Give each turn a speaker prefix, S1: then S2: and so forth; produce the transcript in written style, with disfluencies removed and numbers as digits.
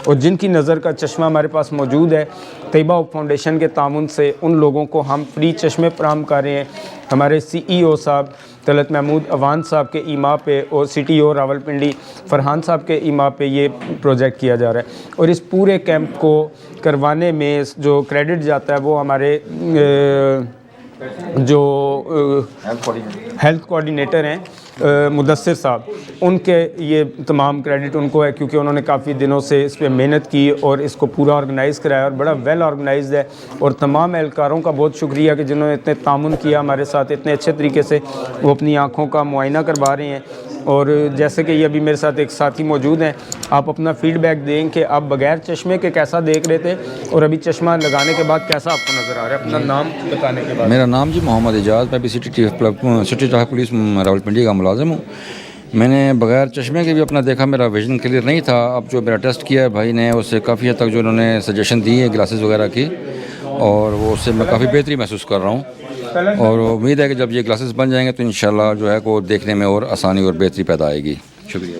S1: اور جن کی نظر کا چشمہ ہمارے پاس موجود ہے، طیبہ فاؤنڈیشن کے تعاون سے ان لوگوں کو ہم فری چشمے فراہم کر رہے ہیں۔ ہمارے CEO صاحب طلعت محمود اوان صاحب کے ایما پہ اور CTO راولپنڈی فرحان صاحب کے ایما پہ یہ پروجیکٹ کیا جا رہا ہے، اور اس پورے کیمپ کو کروانے میں جو کریڈٹ جاتا ہے وہ ہمارے جو ہیلتھ کوآرڈینیٹر ہیں مدثر صاحب، ان کے یہ تمام کریڈٹ ان کو ہے، کیونکہ انہوں نے کافی دنوں سے اس پہ محنت کی اور اس کو پورا آرگنائز کرایا، اور بڑا ویل آرگنائزڈ ہے۔ اور تمام اہلکاروں کا بہت شکریہ کہ جنہوں نے اتنے تعاون کیا ہمارے ساتھ، اتنے اچھے طریقے سے وہ اپنی آنکھوں کا معائنہ کروا رہے ہیں۔ اور جیسے کہ یہ ابھی میرے ساتھ ایک ساتھی موجود ہیں، آپ اپنا فیڈ بیک دیں کہ آپ بغیر چشمے کے کیسا دیکھ رہے تھے اور ابھی چشمہ لگانے کے بعد کیسا آپ کو نظر آ رہا ہے، اپنا نام بتانے کے بعد۔
S2: میرا نام جی محمد اعجاز، میں بھی سٹی ٹریفک پولیس راولپنڈی کا ملازم ہوں۔ میں نے بغیر چشمے کے بھی اپنا دیکھا، میرا ویژن کلیئر نہیں تھا۔ اب جو میرا ٹیسٹ کیا ہے بھائی نے، اس سے کافی حد تک جو انہوں نے سجیشن دی ہے گلاسز وغیرہ کی، اور وہ اس سے میں کافی بہتری محسوس کر رہا ہوں، اور امید ہے کہ جب یہ گلاسز بن جائیں گے تو انشاءاللہ جو ہے وہ دیکھنے میں اور آسانی اور بہتری پیدا آئے گی۔ شکریہ۔